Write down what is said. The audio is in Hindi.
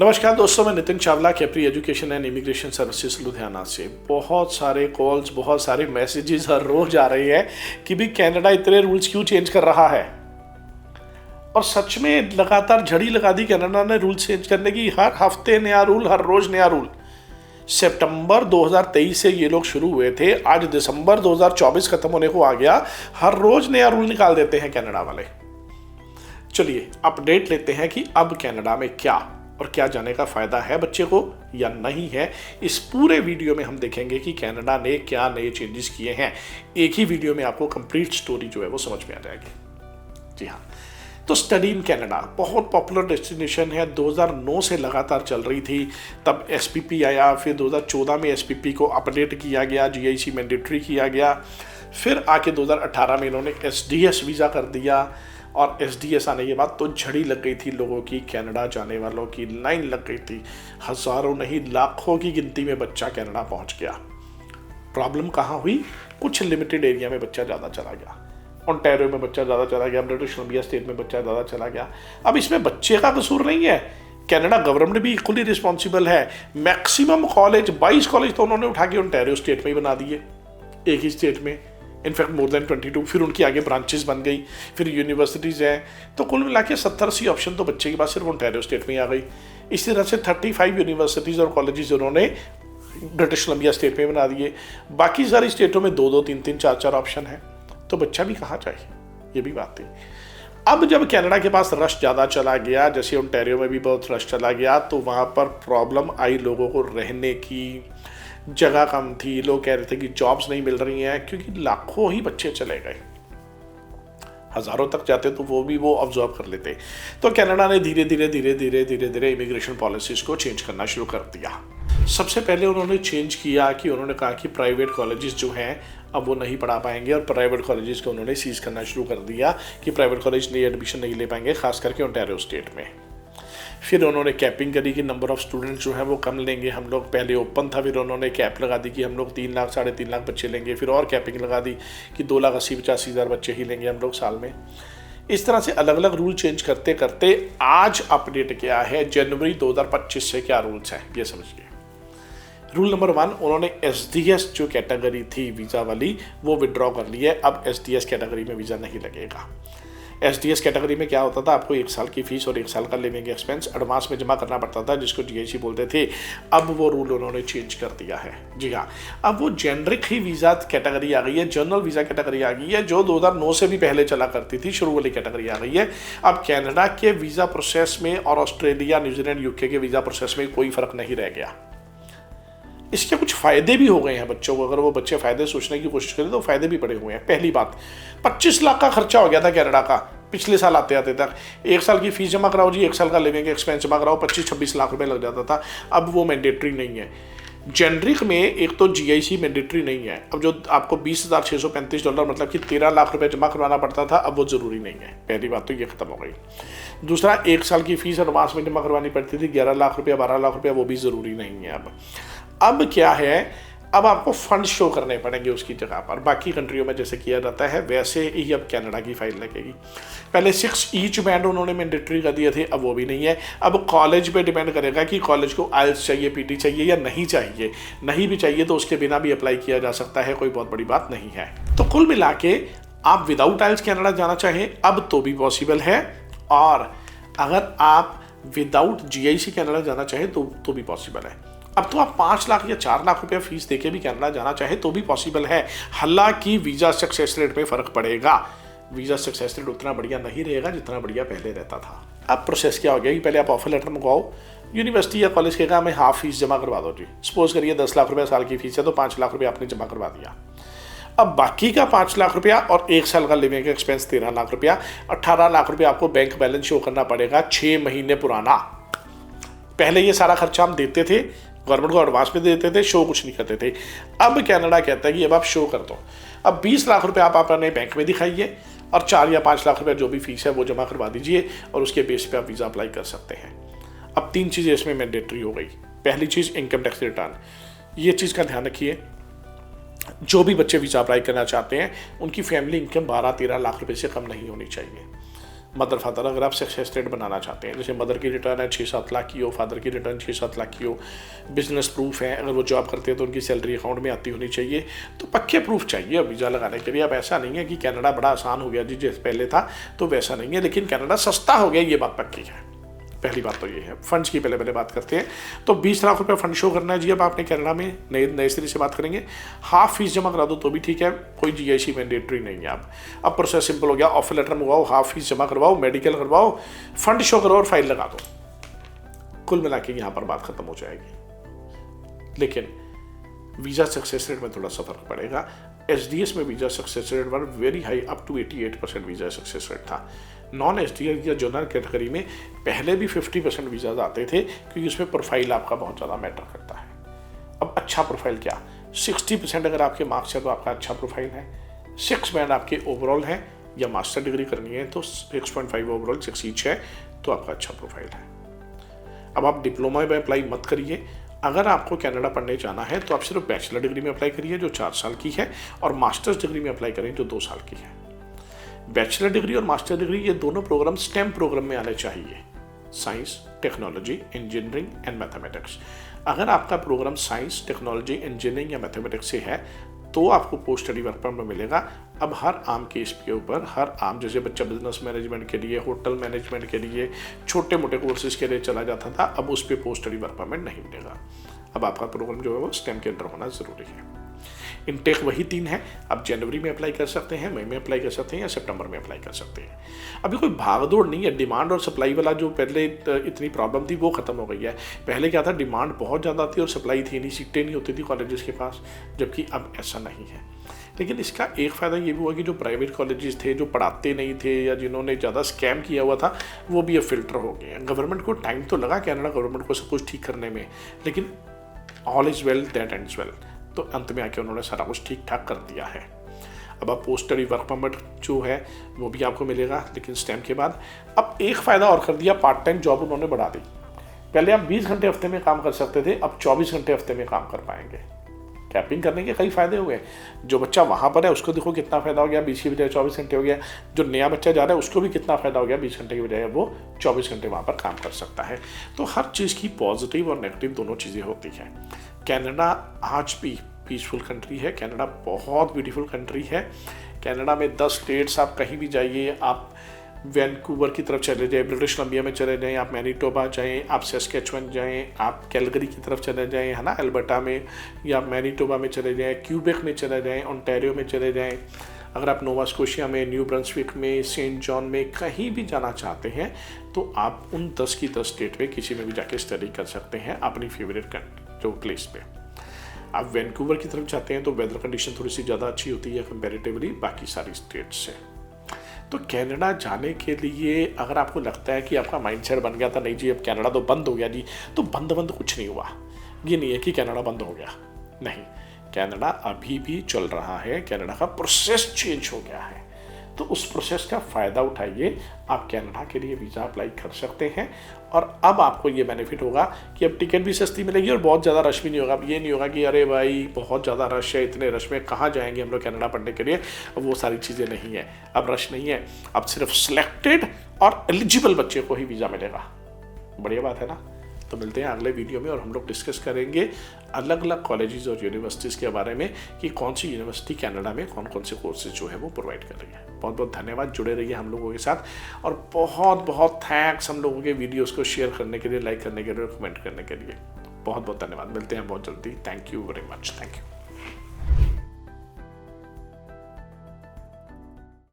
नमस्कार दोस्तों, मैं Nitin Chawla Capri education and immigration services Ludhiana से। बहुत सारे कॉल्स, बहुत सारे मैसेजेस हर रोज आ रहे हैं कि भी कनाडा इतने रूल्स क्यों चेंज कर रहा है। और सच में लगातार झड़ी लगा दी कनाडा ने रूल चेंज करने की। हर हफ्ते नया रूल, हर रोज नया रूल। सितंबर 2023 से ये लोग शुरू हुए थे, आज दिसंबर 2024 खत्म होने को आ गया। हर रोज नया रूल निकाल देते हैं कनाडा वाले। चलिए अपडेट लेते हैं कि अब कनाडा में क्या और क्या जाने का फायदा है बच्चे को या नहीं है। इस पूरे वीडियो में हम देखेंगे कि कनाडा ने क्या नए चेंजेस किए हैं। एक ही वीडियो में आपको कंप्लीट स्टोरी जो है वो समझ में आ जाएगी। जी हाँ, तो स्टडी इन कनाडा बहुत पॉपुलर डेस्टिनेशन है। 2009 से लगातार चल रही थी, तब एसपीपी आया, फिर 2014 में एसपीपी को अपडेट किया गया, जीआईसी मैंडेटरी किया गया, फिर आके 2018 में इन्होंने एसडीएस वीज़ा कर दिया। और एसडीएस आने के बाद तो झड़ी लग गई थी लोगों की, कनाडा जाने वालों की लाइन लग गई थी। हज़ारों नहीं लाखों की गिनती में बच्चा कनाडा पहुंच गया। प्रॉब्लम कहाँ हुई? कुछ लिमिटेड एरिया में बच्चा ज़्यादा चला गया। ओंटारियो में बच्चा ज़्यादा चला गया, ब्रिटिश कोलंबिया स्टेट में बच्चा ज़्यादा चला गया। अब इसमें बच्चे का कसूर नहीं है, कनाडा गवर्नमेंट भी इक्वली रिस्पॉन्सिबल है। मैक्सिमम कॉलेज 22 कॉलेज तो उन्होंने उठा के ओंटारियो स्टेट में ही बना दिए, एक ही स्टेट में, इनफैक्ट मोर देन 22। फिर उनकी आगे ब्रांचेस बन गई, फिर यूनिवर्सिटीज़ हैं। तो कुल मिला के 70-80 ऑप्शन तो बच्चे के पास सिर्फ ओंटारियो स्टेट में ही आ गई। इसी तरह से 35 यूनिवर्सिटीज़ और कॉलेजेस उन्होंने ब्रिटिश कोलंबिया स्टेट में बना दिए। बाकी सारी स्टेटों में 2-2, 3-3, 4-4 ऑप्शन है। तो बच्चा भी कहाँ जाए, ये भी बात थी। अब जब कनाडा के पास रश ज़्यादा चला गया, जैसे ओंटारियो में भी बहुत रश चला गया, तो वहाँ पर प्रॉब्लम आई लोगों को रहने की। जगह कम थी, लोग कह रहे थे कि जॉब्स नहीं मिल रही हैं, क्योंकि लाखों ही बच्चे चले गए। हज़ारों तक जाते तो वो ऑब्जर्व कर लेते। तो कनाडा ने धीरे धीरे इमिग्रेशन पॉलिसीज़ को चेंज करना शुरू कर दिया। सबसे पहले उन्होंने चेंज किया कि उन्होंने कहा कि प्राइवेट कॉलेजेस जो हैं अब वो नहीं पढ़ा पाएंगे, और प्राइवेट कॉलेजेस को उन्होंने सीज करना शुरू कर दिया कि प्राइवेट कॉलेज नई एडमिशन नहीं ले पाएंगे, खास करके ओंटारियो स्टेट में। फिर उन्होंने कैपिंग करी कि नंबर ऑफ़ स्टूडेंट्स जो हैं वो कम लेंगे हम लोग। पहले ओपन था, फिर उन्होंने कैप लगा दी कि हम लोग 3 लाख 3.5 लाख बच्चे लेंगे। फिर और कैपिंग लगा दी कि 2,80,85,000 बच्चे ही लेंगे हम लोग साल में। इस तरह से अलग अलग रूल चेंज करते करते आज अपडेट किया है जनवरी 2025 से क्या रूल्स हैं ये समझिए। रूल नंबर 1, उन्होंने एसडीएस जो कैटेगरी थी वीज़ा वाली वो विड्रॉ कर ली है। अब एसडीएस कैटेगरी में वीज़ा नहीं लगेगा। एसडीएस कैटेगरी में क्या होता था, आपको 1 साल की फीस और 1 साल का लिविंग एक्सपेंस एडवांस में जमा करना पड़ता था, जिसको जीआईसी बोलते थे। अब वो रूल उन्होंने चेंज कर दिया है। जी हाँ, अब वो जेनरिक ही वीज़ा कैटेगरी आ गई है, जनरल वीज़ा कैटेगरी आ गई है, जो 2009 से भी पहले चला करती थी, शुरू वाली कैटेगरी आ गई है। अब कनाडा के वीज़ा प्रोसेस में और ऑस्ट्रेलिया, न्यूजीलैंड, यूके के वीज़ा प्रोसेस में कोई फ़र्क नहीं रह गया। इसके कुछ फ़ायदे भी हो गए हैं बच्चों को। अगर वो बच्चे फ़ायदे सोचने की कोशिश करें तो फ़ायदे भी बड़े हुए हैं। पहली बात, 25 लाख का खर्चा हो गया था कनाडा का पिछले साल आते आते तक। 1 साल की फीस जमा कराओ जी, 1 साल का लिविंग एक्सपेंस जमा कराओ, 25-26 लाख रुपए लग जाता था। अब वो मैंडेटरी नहीं है। जेनरिक में एक तो जीआईसी मैंडेटरी नहीं है। अब जो आपको $20,635 मतलब कि 13 लाख रुपए जमा करवाना पड़ता था, अब वो ज़रूरी नहीं है। पहली बात तो ये ख़त्म हो गई। दूसरा, 1 साल की फीस एडवांस में जमा करवानी पड़ती थी, 11 लाख रुपया, 12 लाख रुपया, वो भी ज़रूरी नहीं है। अब क्या है, अब आपको फंड शो करने पड़ेंगे उसकी जगह पर। बाकी कंट्रियों में जैसे किया जाता है वैसे ही अब कनाडा की फाइल लगेगी। पहले 6 ईच बैंड उन्होंने मैंडेटरी कर दिए थे, अब वो भी नहीं है। अब कॉलेज पे डिपेंड करेगा कि कॉलेज को आइल्स चाहिए, पीटी चाहिए या नहीं चाहिए। नहीं भी चाहिए तो उसके बिना भी अप्लाई किया जा सकता है, कोई बहुत बड़ी बात नहीं है। तो कुल मिला के आप विदाउट आइल्स कनाडा जाना चाहें अब तो भी पॉसिबल है, और अगर आप विदाउट जीआईसी कनाडा जाना चाहें तो भी पॉसिबल है। अब तो आप 5 लाख या 4 लाख रुपया फीस देके भी कनाडा जाना चाहे तो भी पॉसिबल है। हालांकि वीज़ा सक्सेस रेट में फ़र्क पड़ेगा। वीज़ा सक्सेस रेट उतना बढ़िया नहीं रहेगा जितना बढ़िया पहले रहता था। अब प्रोसेस क्या हो गया कि पहले आप ऑफर लेटर मंगवाओ, यूनिवर्सिटी या कॉलेज के काम में हाफ फीस जमा करवा दो जी। सपोज करिए 10 लाख रुपया साल की फीस है, तो 5 लाख रुपया आपने जमा करवा दिया। अब बाकी का 5 लाख रुपया और 1 साल का लिविंग एक्सपेंस 13 लाख रुपया, 18 लाख रुपया आपको बैंक बैलेंस शो करना पड़ेगा 6 महीने पुराना। पहले ये सारा खर्चा हम देते थे, गवर्नमेंट को एडवांस में देते थे, शो कुछ नहीं करते थे। अब कनाडा कहता है कि अब आप शो कर दो। अब 20 लाख रुपए आप अपने बैंक में दिखाइए और 4 या 5 लाख रुपए जो भी फीस है वो जमा करवा दीजिए, और उसके बेस पे आप वीज़ा अप्लाई कर सकते हैं। अब 3 चीज़ें इसमें मैंडेटरी हो गई। पहली चीज़, इनकम टैक्स रिटर्न। ये चीज़ का ध्यान रखिए, जो भी बच्चे वीज़ा अप्लाई करना चाहते हैं उनकी फैमिली इनकम 12-13 लाख रुपए से कम नहीं होनी चाहिए। मदर फादर अगर आप सक्सेस रेट बनाना चाहते हैं, जैसे मदर की रिटर्न है 6-7 लाख की हो, फादर की रिटर्न 6-7 लाख की हो, बिजनेस प्रूफ है, अगर वो जॉब करते हैं तो उनकी सैलरी अकाउंट में आती होनी चाहिए, तो पक्के प्रूफ चाहिए वीज़ा लगाने के लिए। अब ऐसा नहीं है कि कनाडा बड़ा आसान हो गया जी जैसे पहले था, तो वैसा नहीं है, लेकिन कनाडा सस्ता हो गया, ये बात पक्की है। पहली बात तो ये है। फंड्स की पहले बात करते हैं। तो 20 लाख रुपए फंड शो करना है जी। अब आपने कनाडा में नए सिरे से बात करेंगे, हाफ फीस जमा करा दो तो भी ठीक है, कोई जीआईसी मैंडेटरी नहीं है। अब प्रोसेस सिंपल हो गया, ऑफर लेटर मंगवाओ, हाफ फीस जमा करवाओ, मेडिकल करवाओ, फंड शो करो और फाइल लगा दो। कुल मिला के यहाँ पर बात खत्म हो जाएगी। लेकिन वीज़ा सक्सेस रेट में थोड़ा सा फर्क पड़ेगा। एसडीएस में visa success rate were very high, up to 88% visa success rate था। नॉन एसडीएस या जनरल कैटेगरी में पहले भी 50% वीज़ाज आते थे, क्योंकि उसमें प्रोफाइल आपका बहुत ज़्यादा मैटर करता है। अब अच्छा प्रोफाइल क्या, 60% अगर आपके मार्क्स है तो आपका अच्छा प्रोफाइल है, 6 बैंड आपके ओवरऑल है, या मास्टर डिग्री करनी है तो 6.5 ओवरऑल 6 ईच है, तो आपका अच्छा प्रोफाइल है। अब आप डिप्लोमा में अप्लाई मत करिए। अगर आपको कनाडा पढ़ने जाना है तो आप सिर्फ बैचलर डिग्री में अप्लाई करिए जो 4 साल की है, और मास्टर्स डिग्री में अप्लाई करें जो 2 साल की है। बैचलर डिग्री और मास्टर डिग्री ये दोनों प्रोग्राम स्टेम प्रोग्राम में आने चाहिए, science, technology, engineering and mathematics. अगर आपका प्रोग्राम साइंस, टेक्नोलॉजी, इंजीनियरिंग या मैथमेटिक्स से है तो आपको पोस्ट स्टडी वर्क परमिट मिलेगा। अब हर आम केस के ऊपर, हर आम जैसे बच्चा बिजनेस मैनेजमेंट के लिए, होटल मैनेजमेंट के लिए, छोटे मोटे कोर्सेज के लिए चला जाता था, अब उस पर पोस्ट स्टडी वर्क परमिट नहीं मिलेगा। अब आपका प्रोग्राम जो है वो स्टेम के अंदर होना ज़रूरी है। इनटेक वही 3 है। आप जनवरी में अप्लाई कर सकते हैं, मई में अप्लाई कर सकते हैं, या सितंबर में अप्लाई कर सकते हैं। अभी कोई भागदौड़ नहीं है। डिमांड और सप्लाई वाला जो पहले इतनी प्रॉब्लम थी वो ख़त्म हो गई है। पहले क्या था, डिमांड बहुत ज़्यादा थी और सप्लाई थी नहीं, सीटें नहीं होती थी कॉलेजेस के पास, जबकि अब ऐसा नहीं है। लेकिन इसका एक फ़ायदा ये भी हुआ कि जो प्राइवेट कॉलेजेस थे, जो पढ़ाते नहीं थे या जिन्होंने ज़्यादा स्कैम किया हुआ था, वो भी अब फिल्टर हो गए हैं। गवर्नमेंट को टाइम तो लगा, कनाडा गवर्नमेंट को सब कुछ ठीक करने में, लेकिन all is well that ends well, तो अंत में आके उन्होंने सारा कुछ ठीक ठाक कर दिया है। अब आप पोस्ट स्टडी वर्क परमिट जो है वो भी आपको मिलेगा, लेकिन स्टेम के बाद। अब एक फ़ायदा और कर दिया, पार्ट टाइम जॉब उन्होंने बढ़ा दी। पहले आप 20 घंटे हफ्ते में काम कर सकते थे, अब 24 घंटे हफ्ते में काम कर पाएंगे। कैपिंग करने के कई फ़ायदे हुए। जो बच्चा वहाँ पर है उसको देखो कितना फ़ायदा हो गया, 20 की बजाय 24 घंटे हो गया। जो नया बच्चा जा रहा है उसको भी कितना फ़ायदा हो गया, 20 घंटे की बजाय वो 24 घंटे वहाँ पर काम कर सकता है। तो हर चीज़ की पॉजिटिव और नेगेटिव दोनों चीज़ें होती हैं। कनाडा आज भी पीसफुल कंट्री है। कनाडा बहुत ब्यूटीफुल कंट्री है। कनाडा में 10 स्टेट्स, आप कहीं भी जाइए, आप वैंकूवर की तरफ चले जाएं, ब्रिटिश कोलंबिया में चले जाएं, आप मैनीटोबा जाएं, आप सस्केचुअन जाएं, आप कैलगरी की तरफ चले जाएं, है ना, अल्बर्टा में, या मैनीटोबा में चले जाएं, क्यूबेक में चले जाएं, ओंटारियो में चले जाएं। अगर आप नोवा स्कोशिया में, न्यू ब्रंसविक में, सेंट जॉन में कहीं भी जाना चाहते हैं तो आप उन 10 की 10 स्टेट में किसी में भी जाके स्टडी कर सकते हैं अपनी फेवरेट जो प्लेस पे। आप वैंकूवर की तरफ जाते हैं तो वेदर कंडीशन थोड़ी सी ज़्यादा अच्छी होती है कंपैरेटिवली बाकी सारी स्टेट्स से। तो कनाडा जाने के लिए अगर आपको लगता है कि आपका माइंडसेट बन गया था, नहीं जी अब कनाडा तो बंद हो गया जी, तो बंद कुछ नहीं हुआ। ये नहीं है कि कनाडा बंद हो गया, नहीं, कनाडा अभी भी चल रहा है। कनाडा का प्रोसेस चेंज हो गया है, तो उस प्रोसेस का फ़ायदा उठाइए। आप कनाडा के लिए वीज़ा अप्लाई कर सकते हैं, और अब आपको ये बेनिफिट होगा कि अब टिकट भी सस्ती मिलेगी और बहुत ज़्यादा रश भी नहीं होगा। अब ये नहीं होगा कि अरे भाई बहुत ज़्यादा रश है, इतने रश में कहाँ जाएंगे हम लोग कनाडा पढ़ने के लिए। अब वो सारी चीज़ें नहीं है, अब रश नहीं है, अब सिर्फ सिलेक्टेड और एलिजिबल बच्चे को ही वीज़ा मिलेगा। बढ़िया बात है ना। तो मिलते हैं अगले वीडियो में और हम लोग डिस्कस करेंगे अलग अलग कॉलेजेस और यूनिवर्सिटीज़ के बारे में कि कौन सी यूनिवर्सिटी कनाडा में कौन कौन से कोर्सेज जो है वो प्रोवाइड कर रही है। बहुत बहुत धन्यवाद, जुड़े रहिए हम लोगों के साथ, और बहुत बहुत थैंक्स हम लोगों के वीडियोज़ को शेयर करने के लिए, लाइक करने के लिए, कमेंट करने के लिए। बहुत बहुत धन्यवाद। मिलते हैं बहुत जल्दी। Thank you very much. Thank you.